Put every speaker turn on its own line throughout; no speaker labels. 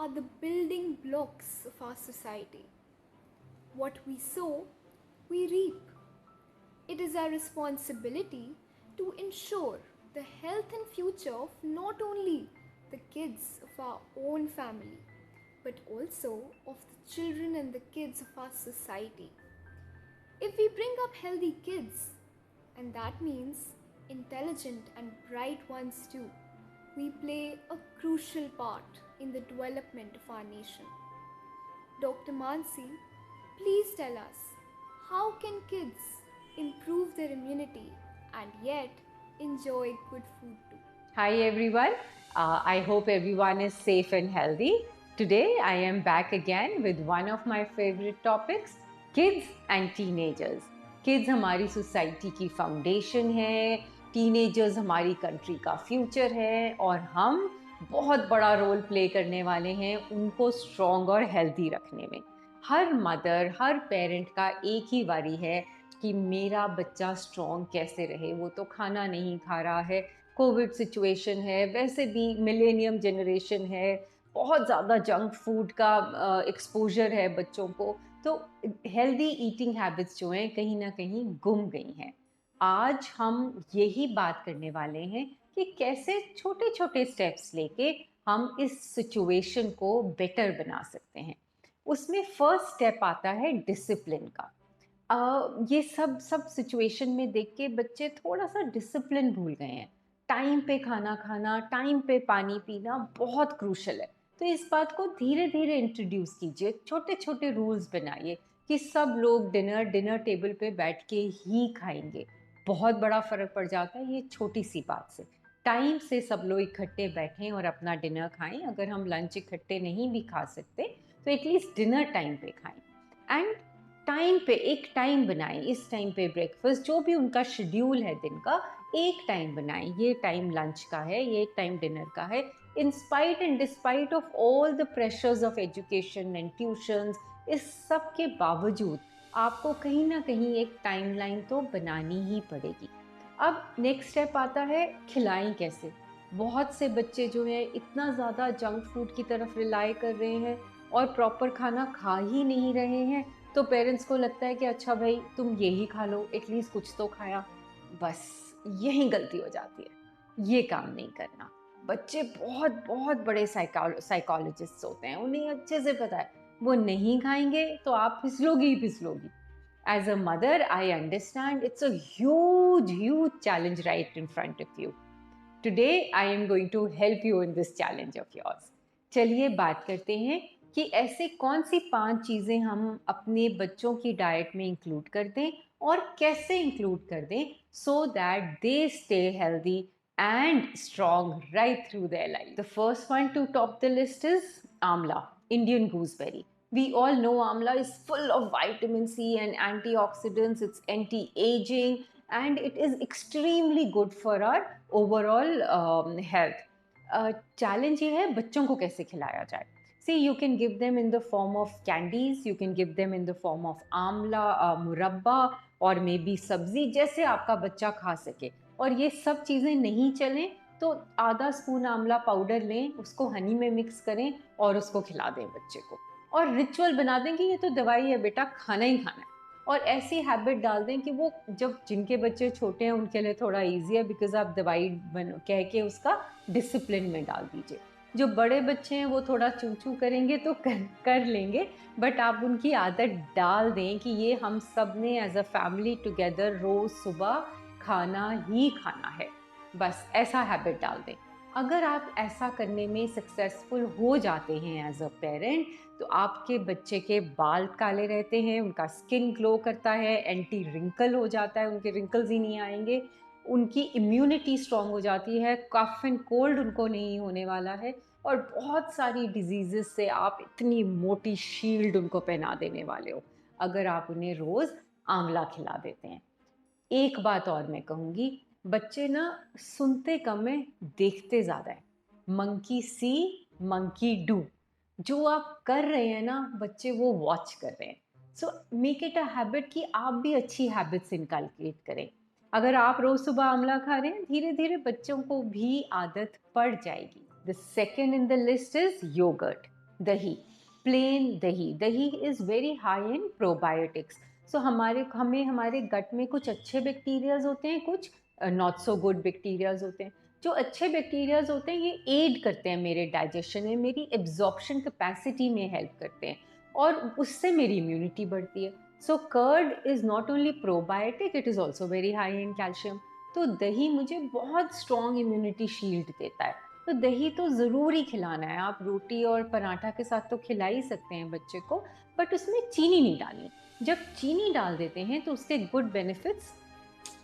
are the building blocks of our society. What we sow, we reap. It is our responsibility to ensure the health and future of not only the kids of our own family, but also of the children and the kids of our society. If we bring up healthy kids, and that means intelligent and bright ones too, we play a crucial part in the development of our nation. Dr. Mansi, please tell us, how can kids improve their immunity and yet enjoy good food too?
Hi everyone. I hope everyone is safe and healthy. Today I am back again with one of my favorite topics, kids and teenagers. Kids हमारी society की foundation है, teenagers हमारी country का future है और हम बहुत बड़ा रोल प्ले करने वाले हैं उनको स्ट्रॉन्ग और हेल्दी रखने में। हर मदर, हर पेरेंट का एक ही वारी है कि मेरा बच्चा स्ट्रॉन्ग कैसे रहे। वो तो खाना नहीं खा रहा है, कोविड सिचुएशन है, वैसे भी मिलेनियम जनरेशन है, बहुत ज़्यादा जंक फूड का एक्सपोजर है बच्चों को, तो हेल्दी ईटिंग हैबिट्स जो हैं कहीं ना कहीं गुम गई हैं। आज हम यही बात करने वाले हैं कि कैसे छोटे छोटे स्टेप्स लेके हम इस सिचुएशन को बेटर बना सकते हैं। उसमें फर्स्ट स्टेप आता है डिसिप्लिन का। ये सब सिचुएशन में देख के बच्चे थोड़ा सा डिसिप्लिन भूल गए हैं। टाइम पे खाना खाना, टाइम पे पानी पीना बहुत क्रूशल है। तो इस बात को धीरे धीरे इंट्रोड्यूस कीजिए, छोटे छोटे रूल्स बनाइए कि सब लोग डिनर डिनर टेबल पे बैठ के ही खाएंगे। बहुत बड़ा फर्क पड़ जाता है ये छोटी सी बात से। टाइम से सब लोग इकट्ठे बैठें और अपना डिनर खाएं। अगर हम लंच इकट्ठे नहीं भी खा सकते तो एटलीस्ट डिनर टाइम पे खाएं। एंड टाइम पे एक टाइम बनाएं, इस टाइम पे ब्रेकफास्ट, जो भी उनका शेड्यूल है दिन का, एक टाइम बनाएं। ये टाइम लंच का है, ये टाइम डिनर का है। In spite and despite of all the pressures of education and tuitions, इस सब के बावजूद आपको कहीं ना कहीं एक टाइमलाइन तो बनानी ही पड़ेगी। अब नेक्स्ट स्टेप आता है खिलाएं कैसे। बहुत से बच्चे जो हैं इतना ज़्यादा जंक फूड की तरफ रिलाई कर रहे हैं और प्रॉपर खाना खा ही नहीं रहे हैं, तो पेरेंट्स को लगता है कि अच्छा भाई तुम यही खा लो, एटलीस्ट कुछ तो खाया। बस यही गलती हो जाती है, ये काम नहीं करना। बच्चे बहुत बहुत बड़े साइकोलॉजिस्ट होते हैं, उन्हें अच्छे से पता है वो नहीं खाएंगे तो आप फिसलोगी ही फिसलोगी। As a mother I understand it's a huge challenge right in front of you. Today I am going to help you in this challenge of yours. चलिए बात करते हैं कि ऐसे कौन सी 5 चीज़ें हम अपने बच्चों की डाइट में इंक्लूड कर दें और कैसे इंक्लूड कर दें so that they stay healthy and strong right through their life. The first one to top the list is amla, Indian gooseberry. We all know amla is full of vitamin C and antioxidants, it's anti-aging, and it is extremely good for our overall health. Challenge ये है बच्चों को कैसे खिलाया जाए। See, you can give them in the form of candies, you can give them in the form of Amla, मुरब्बा और may be सब्जी, जैसे आपका बच्चा खा सके। और ये सब चीज़ें नहीं चलें तो आधा स्पून आमला पाउडर लें, उसको हनी में मिक्स करें और उसको खिला दें बच्चे को। और रिचुअल बना दें कि ये तो दवाई है बेटा, खाना ही खाना है। और ऐसी हैबिट डाल दें कि वो जब जिनके बच्चे छोटे हैं उनके लिए थोड़ा ईजी है, बिकॉज आप दवाई कह के उसका डिसिप्लिन में डाल दीजिए। जो बड़े बच्चे हैं वो थोड़ा चू चू करेंगे तो कर लेंगे, बट आप उनकी आदत डाल दें कि ये हम सब ने एज अ फैमिली टुगेदर रोज़ सुबह खाना ही खाना है। बस ऐसा हैबिट डाल दें। अगर आप ऐसा करने में सक्सेसफुल हो जाते हैं एज अ पेरेंट, तो आपके बच्चे के बाल काले रहते हैं, उनका स्किन ग्लो करता है, एंटी रिंकल हो जाता है, उनके रिंकल्स ही नहीं आएंगे, उनकी इम्यूनिटी स्ट्रांग हो जाती है, कफ एंड कोल्ड उनको नहीं होने वाला है, और बहुत सारी डिजीजेस से आप इतनी मोटी शील्ड उनको पहना देने वाले हो अगर आप उन्हें रोज़ आंवला खिला देते हैं। एक बात और मैं कहूँगी, बच्चे ना सुनते कम है, देखते ज़्यादा है। मंकी सी मंकी डू, जो आप कर रहे हैं ना बच्चे वो वॉच कर रहे हैं। So make it a habit कि आप भी अच्छी हैबिट्स इनकलकेट करें। अगर आप रोज़ सुबह आंवला खा रहे हैं, धीरे धीरे बच्चों को भी आदत पड़ जाएगी। The second in the list is yogurt. दही, plain dahi. Dahi is very high in probiotics. So हमें हमारे गट में कुछ अच्छे बैक्टीरियाज होते हैं, कुछ नॉट सो गुड बैक्टीरियाज होते हैं। जो अच्छे बैक्टीरियाज होते हैं ये एड करते हैं मेरे डाइजेशन में, मेरी एब्जॉर्प्शन कैपेसिटी में हेल्प करते हैं और उससे मेरी इम्यूनिटी बढ़ती है। So curd is not only probiotic, it is also very high in calcium. तो दही मुझे बहुत स्ट्रॉन्ग इम्यूनिटी शील्ड देता है। तो दही तो ज़रूर ही खिलाना है। आप रोटी और पराठा के साथ तो खिला ही सकते हैं बच्चे को, बट उसमें चीनी नहीं डालनी। जब चीनी डाल देते हैं तो उसके गुड बेनिफिट्स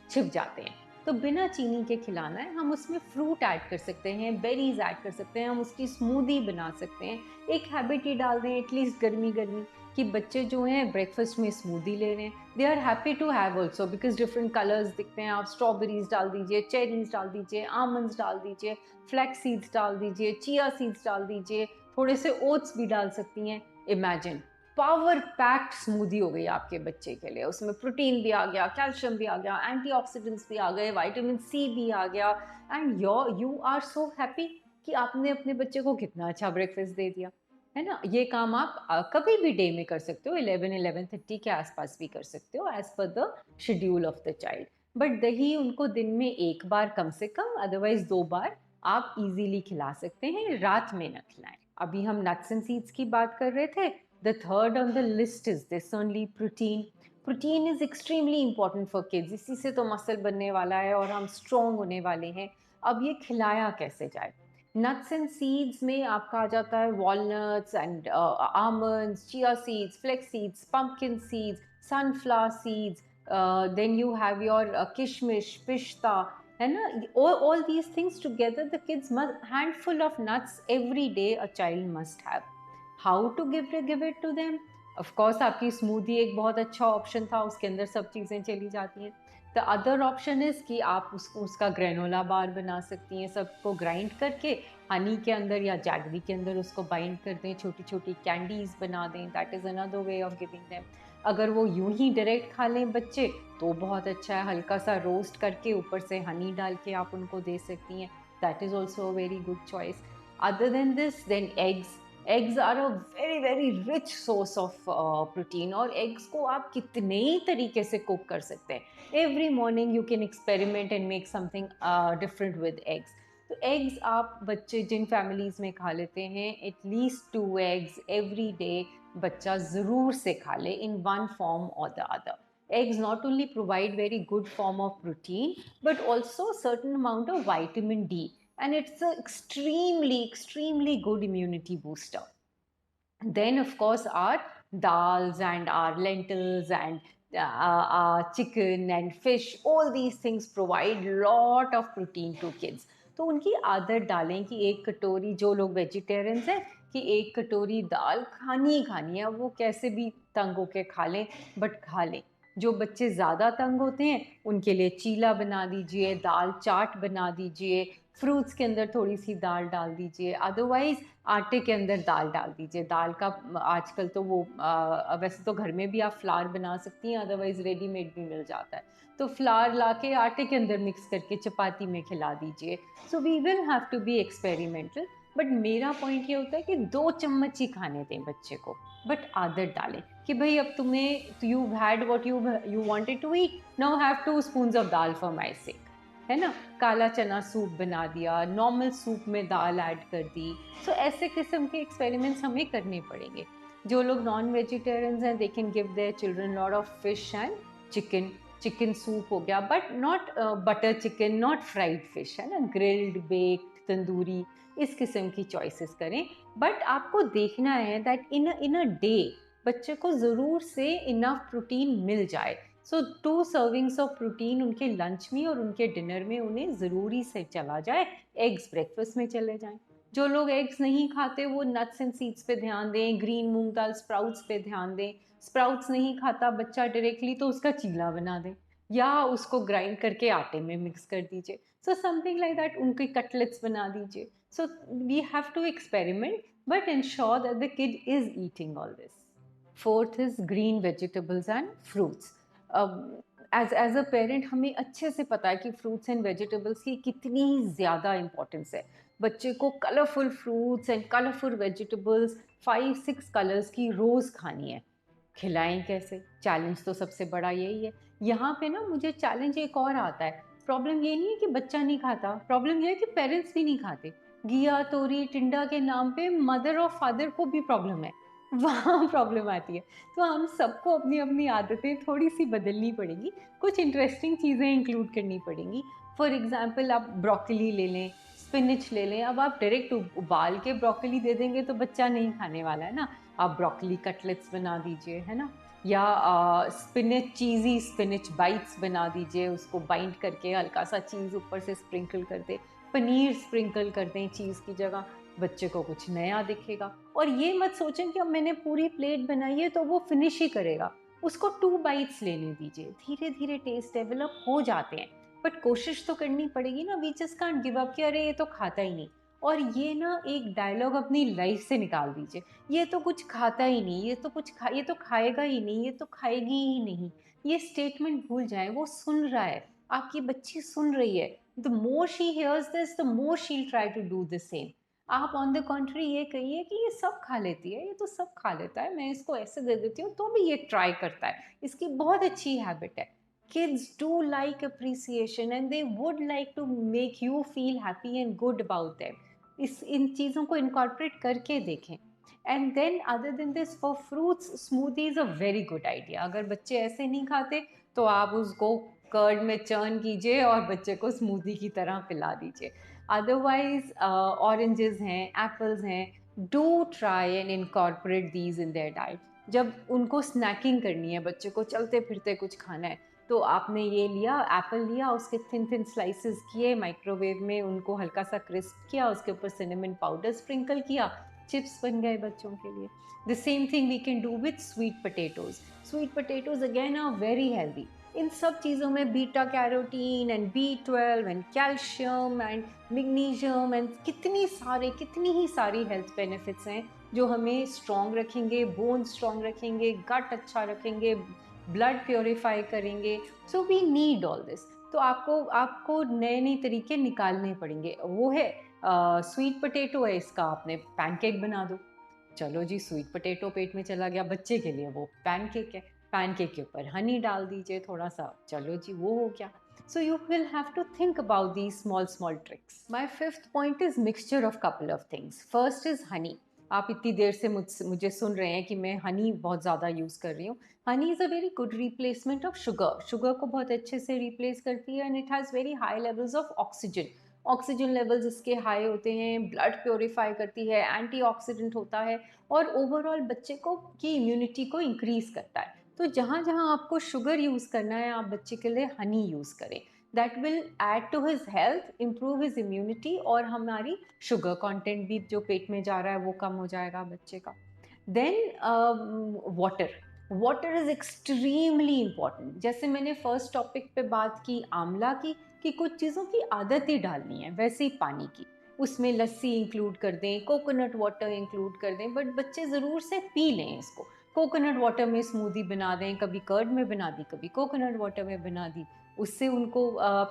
छिप जाते हैं। तो बिना चीनी के खिलाना है। हम उसमें फ्रूट ऐड कर सकते हैं, बेरीज ऐड कर सकते हैं, हम उसकी स्मूदी बना सकते हैं। एक हैबिट ही डाल दें एटलीस्ट गर्मी गर्मी कि बच्चे जो हैं ब्रेकफास्ट में स्मूदी ले रहे हैं। They are happy to have also because different colours दिखते हैं। आप स्ट्रॉबेरीज डाल दीजिए, चेरीज डाल दीजिए, आमंड्स डाल दीजिए, फ्लैक्स सीड्स डाल दीजिए, चिया सीड्स डाल दीजिए, थोड़े से ओट्स भी डाल सकती हैं। इमेजिन पावर पैक्ड स्मूदी हो गई आपके बच्चे के लिए। उसमें प्रोटीन भी आ गया, कैल्शियम भी आ गया, एंटीऑक्सीडेंट्स भी आ गए, विटामिन सी भी आ गया, and you are so happy कि आपने अपने बच्चे को कितना अच्छा ब्रेकफास्ट दे दिया, है ना। ये काम आप कभी भी डे में कर सकते हो, 11-11:30 के आसपास भी कर सकते हो as per the schedule of the child. But दही उनको दिन में एक बार कम से कम, अदरवाइज 2 बार आप इजीली खिला सकते हैं, रात में न खिलाएं। अभी हम नट्स एंड सीड्स की बात कर रहे थे। The third on the list is this only, protein. Protein is extremely important for kids. इसी से तो मसल बनने वाला है और हम स्ट्रॉन्ग होने वाले हैं। अब ये खिलाया कैसे जाए? नट्स एंड सीड्स में आपका आ जाता है walnuts and almonds, chia seeds, flax seeds, pumpkin seeds, sunflower seeds, then you have your किशमिश, पिस्ता, है ना। all these things together, the kids must handful of nuts every day a child must have. How to give it to them? Of course आपकी smoothie एक बहुत अच्छा option था, उसके अंदर सब चीज़ें चली जाती हैं। द अदर ऑप्शन इज़ कि आप उसका ग्रेनोला बार बना सकती हैं, सबको ग्राइंड करके हनी के अंदर या जैगरी के अंदर उसको बाइंड कर दें, छोटी छोटी कैंडीज बना दें। That is another way of giving them. अगर वो यूं ही डायरेक्ट खा लें बच्चे तो बहुत अच्छा है, हल्का सा रोस्ट करके ऊपर से हनी डाल के आप उनको दे सकती हैं। That is also a very good choice. Other than this, then eggs are a very very rich source of protein. और एग्स को आप कितने ही तरीके से कुक कर सकते हैं। Every morning you can experiment and make something different with eggs. तो एग्स आप बच्चे जिन फैमिलीज में खा लेते हैं, एटलीस्ट 2 एग्स एवरी डे बच्चा ज़रूर से खा ले इन वन फॉर्म और the other. Eggs not only provide very good form of protein but also certain amount of vitamin D, and it's an extremely good immunity booster. Then of course our dals and our lentils and our chicken and fish, all these things provide lot of protein to kids. तो उनकी आदत डालें कि एक कटोरी, जो लोग vegetarians हैं, कि एक कटोरी दाल खानी ही खानी है, वो कैसे भी तंग होके खा लें बट खा लें। जो बच्चे ज़्यादा तंग होते हैं उनके लिए चीला बना दीजिए, दाल चाट बना दीजिए, फ्रूट्स के अंदर थोड़ी सी दाल डाल दीजिए, अदरवाइज़ आटे के अंदर दाल डाल दीजिए। दाल का आजकल तो वो वैसे तो घर में भी आप फ्लावर बना सकती हैं, अदरवाइज़ रेडीमेड भी मिल जाता है। तो फ्लावर ला के आटे के अंदर मिक्स करके चपाती में खिला दीजिए। So we will have to be experimental, but मेरा पॉइंट ये होता है कि 2 चम्मच ही खाने दें बच्चे को, बट आदत डालें कि भाई अब तुम्हें, you had what you wanted to eat, now have 2 spoons of dal for my sake, है ना। काला चना सूप बना दिया, नॉर्मल सूप में दाल ऐड कर दी। सो ऐसे किस्म के एक्सपेरिमेंट्स हमें करने पड़ेंगे। जो लोग नॉन वेजिटेरियंस हैं, they can give their children lot of fish and chicken. Chicken soup हो गया, but not butter chicken, not fried fish, है ना, ग्रिल्ड, बेक्ड, तंदूरी, इस किस्म की चॉइसेस करें। बट आपको देखना है दैट इन अ डे बच्चे को ज़रूर से इनफ प्रोटीन मिल जाए। सो 2 सर्विंग्स ऑफ प्रोटीन उनके लंच में और उनके डिनर में उन्हें ज़रूरी से चला जाए। एग्स ब्रेकफास्ट में चले जाएं। जो लोग एग्स नहीं खाते वो नट्स एंड सीड्स पे ध्यान दें, ग्रीन मूंग दाल स्प्राउट्स पे ध्यान दें। स्प्राउट्स नहीं खाता बच्चा डायरेक्टली तो उसका चीला बना दें या उसको ग्राइंड करके आटे में मिक्स कर दीजिए। सो समथिंग लाइक दैट, उनके कटलेट्स बना दीजिए। So we have to experiment but ensure that the kid is eating all this. Fourth is green vegetables and fruits. As a parent हमें अच्छे से पता है कि फ्रूट्स एंड वेजिटेबल्स की कितनी ज़्यादा इंपॉर्टेंस है। बच्चे को colourful fruits and colourful vegetables 5-6 colours की रोज़ खानी है, खिलाएं कैसे? चैलेंज तो सबसे बड़ा यही है। यहाँ पे ना मुझे चैलेंज एक और आता है। प्रॉब्लम ये नहीं है कि बच्चा नहीं खाता, प्रॉब्लम ये है कि पेरेंट्स भी नहीं खाते। घिया, तोरी, टिंडा के नाम पे मदर और फादर को भी प्रॉब्लम है, वहाँ प्रॉब्लम आती है। तो हम सबको अपनी अपनी आदतें थोड़ी सी बदलनी पड़ेंगी, कुछ इंटरेस्टिंग चीज़ें इंक्लूड करनी पड़ेंगी। फॉर एग्जाम्पल आप ब्रोकली ले लें, स्पिनच ले लें। अब आप डायरेक्ट उबाल के ब्रोकली दे देंगे तो बच्चा नहीं खाने वाला है ना। आप ब्रोकली कटलेट्स बना दीजिए, है ना, या स्पिनच, चीज़ी स्पिनच बाइट्स बना दीजिए, उसको बाइंड करके हल्का सा चीज़ ऊपर से स्प्रिंकल कर दे, पनीर स्प्रिंकल कर दें चीज़ की जगह, बच्चे को कुछ नया दिखेगा। और ये मत सोचें कि अब मैंने पूरी प्लेट बनाई है तो वो फिनिश ही करेगा, उसको 2 बाइट्स लेने दीजिए, धीरे धीरे टेस्ट डेवलप हो जाते हैं। बट कोशिश तो करनी पड़ेगी ना, we just can't give up कि अरे ये तो खाता ही नहीं। और ये ना एक डायलॉग अपनी लाइफ से निकाल दीजिए, ये तो कुछ खाता ही नहीं, ये तो खाएगा ही नहीं, ये तो खाएगी ही नहीं। ये स्टेटमेंट भूल जाए, वो सुन रहा है, आपकी बच्ची सुन रही है। The more she hears this, the more she will try to do the same. आप ऑन द कॉन्ट्री ये कहिए कि ये सब खा लेती है, ये तो सब खा लेता है, मैं इसको ऐसे दे देती हूँ तो भी ये ट्राई करता है, इसकी बहुत अच्छी हैबिट है। Kids do like appreciation and they would like to make you feel happy and good about them. इन चीज़ों को इनकॉर्पोरेट करके देखें। And then other than this, for fruits smoothie is a very good idea. अगर बच्चे ऐसे नहीं खाते तो आप उसको कर्ड में चर्न कीजिए और बच्चे को स्मूदी की तरह पिला दीजिए। अदरवाइज ऑरेंजेस हैं, एप्पल्स हैं, do try and incorporate these in their diet. जब उनको स्नैकिंग करनी है, बच्चे को चलते फिरते कुछ खाना है, तो आपने ये लिया, एप्पल लिया, उसके थिन थिन स्लाइसेस किए, माइक्रोवेव में उनको हल्का सा क्रिस्प किया, उसके ऊपर सिनेमन पाउडर स्प्रिंकल किया, चिप्स बन गए बच्चों के लिए। The same thing we can do with sweet potatoes. Sweet potatoes again are very healthy. इन सब चीज़ों में beta carotene and B12 and calcium and magnesium and कितनी ही सारी हेल्थ बेनिफिट्स हैं जो हमें स्ट्रॉन्ग रखेंगे, बोन स्ट्रॉन्ग रखेंगे, गट अच्छा रखेंगे, ब्लड प्योरीफाई करेंगे। So we need all this. तो आपको आपको नए नए तरीके निकालने पड़ेंगे। वो है स्वीट पोटैटो है, इसका आपने पैनकेक बना दो। चलो जी, स्वीट पोटैटो पेट में चला गया, बच्चे के लिए वो पैनकेक है। पैनकेक के ऊपर हनी डाल दीजिए थोड़ा सा, चलो जी वो हो गया। So you will have to think about these small tricks. My fifth point is mixture of couple of things. First is honey. आप इतनी देर से मुझे सुन रहे हैं कि मैं हनी बहुत ज़्यादा यूज़ कर रही हूँ। Honey is a very good replacement of sugar. Sugar को बहुत अच्छे से रिप्लेस करती है and it has very high levels of oxygen. Oxygen levels इसके हाई होते हैं, ब्लड प्योरीफाई करती है, एंटीऑक्सीडेंट होता है और ओवरऑल बच्चे को की इम्यूनिटी को इंक्रीज करता है। तो जहाँ जहाँ आपको शुगर यूज़ करना है, आप बच्चे के लिए हनी यूज़ करें। That will add to his health, improve his immunity, और हमारी शुगर कंटेंट भी जो पेट में जा रहा है वो कम हो जाएगा बच्चे का। Then water. Water is extremely important. जैसे मैंने फर्स्ट टॉपिक पे बात की आंवला की, कि कुछ चीज़ों की आदत ही डालनी है, वैसे ही पानी की, उसमें लस्सी इंक्लूड कर दें, कोकोनट वाटर इंक्लूड कर दें, बट बच्चे ज़रूर से पी लें इसको। कोकोनट वाटर में स्मूदी बना दें, कभी कर्ड में बना दी, कभी कोकोनट वाटर में बना दी, उससे उनको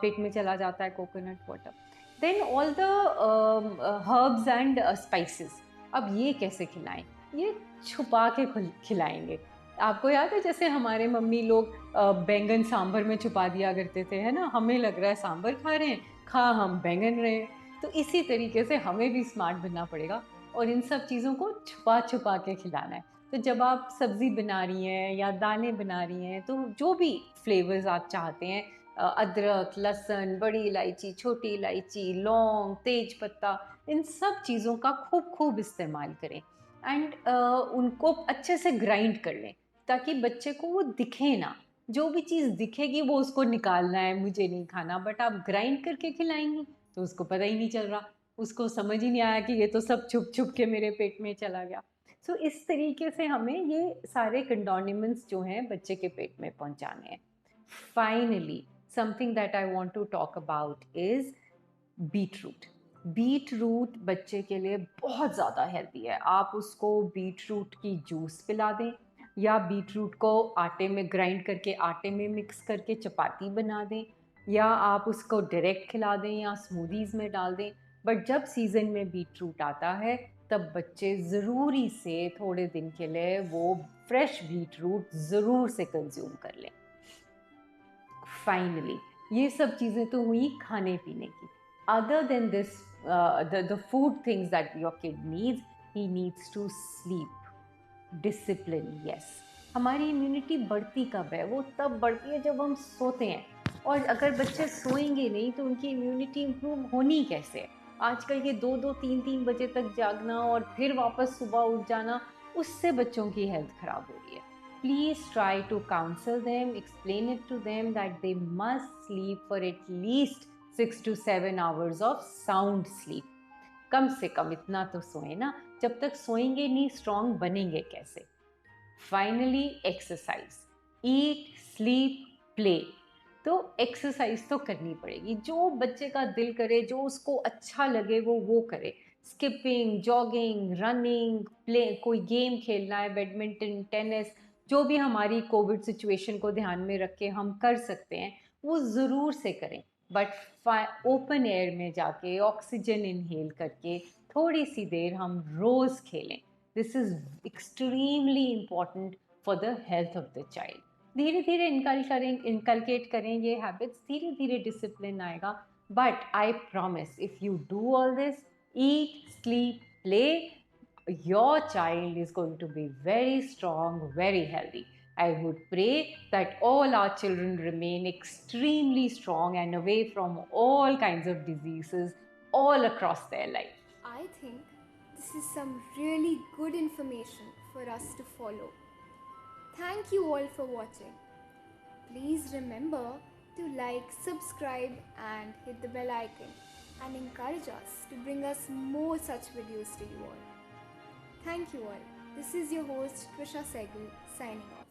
पेट में चला जाता है coconut water. Then all the herbs and spices. अब ये कैसे खिलाएं? ये छुपा के खिलाएंगे। आपको याद है जैसे हमारे मम्मी लोग बैंगन सांभर में छुपा दिया करते थे, है ना, हमें लग रहा है सांभर खा रहे हैं, खा हम बैंगन रहे हैं। तो इसी तरीके से हमें भी स्मार्ट बनना पड़ेगा और इन सब चीज़ों को छुपा छुपा के खिलाना है। तो जब आप सब्ज़ी बना रही हैं या दालें बना रही हैं, तो जो भी फ्लेवर्स आप चाहते हैं, अदरक, लहसुन, बड़ी इलायची, छोटी इलायची, लौंग, तेज पत्ता, इन सब चीज़ों का खूब खूब इस्तेमाल करें एंड उनको अच्छे से ग्राइंड कर लें ताकि बच्चे को वो दिखे ना। जो भी चीज़ दिखेगी वो उसको निकालना है, मुझे नहीं खाना। बट आप ग्राइंड करके खिलाएंगी तो उसको पता ही नहीं चल रहा, उसको समझ ही नहीं आया कि ये तो सब छुप छुप के मेरे पेट में चला गया। सो इस तरीके से हमें ये सारे कंडोनिमेंट्स जो हैं बच्चे के पेट में पहुंचाने हैं। Finally, something that I want to talk about is beetroot. Beetroot बच्चे के लिए बहुत ज़्यादा हेल्दी है। आप उसको बीट रूट की जूस पिला दें या बीट रूट को आटे में ग्राइंड करके आटे में मिक्स करके चपाती बना दें, या आप उसको डायरेक्ट खिला दें या स्मूदीज़ में डाल दें। बट जब सीज़न में बीट रूट आता है तब बच्चे ज़रूरी से थोड़े दिन के लिए वो फ्रेश बीट रूट ज़रूर से कंज्यूम कर लें। फाइनली ये सब चीज़ें तो हुई खाने पीने की। Other than this the food things that your kid needs, he needs to sleep. Discipline, yes. हमारी इम्यूनिटी बढ़ती कब है? वो तब बढ़ती है जब हम सोते हैं, और अगर बच्चे सोएंगे नहीं तो उनकी इम्यूनिटी इम्प्रूव होनी कैसे? आजकल ये 2-2 3-3 बजे तक जागना और फिर वापस सुबह उठ जाना, उससे बच्चों की हेल्थ खराब हो रही है। Please try to counsel them, explain it to them that they must sleep for at least 6 to 7 hours of sound sleep. कम से कम इतना तो सोए ना, जब तक सोएंगे नहीं स्ट्रॉन्ग बनेंगे कैसे? Finally exercise, eat sleep play. तो एक्सरसाइज तो करनी पड़ेगी, जो बच्चे का दिल करे, जो उसको अच्छा लगे वो करे। स्किपिंग, जॉगिंग, रनिंग, प्ले, कोई गेम खेलना है, बैडमिंटन, टेनिस, जो भी हमारी कोविड सिचुएशन को ध्यान में रख के हम कर सकते हैं वो ज़रूर से करें। बट ओपन एयर में जाके ऑक्सीजन इनहेल करके थोड़ी सी देर हम रोज़ खेलें। This is extremely important for the health of the child. धीरे धीरे इनकलकेट करें ये हैबिट्स, धीरे धीरे डिसिप्लिन आएगा। But I promise, if you do all this, eat, sleep, play, your child is going to be very strong, very healthy. I would pray that all our children remain extremely strong and away from all kinds of diseases all across their life.
I think this is some really good information for us to follow. Thank you all for watching. Please remember to like, subscribe, and hit the bell icon, and encourage us to bring us more such videos to you all. Thank you all. This is your host Trisha Sehgal signing off.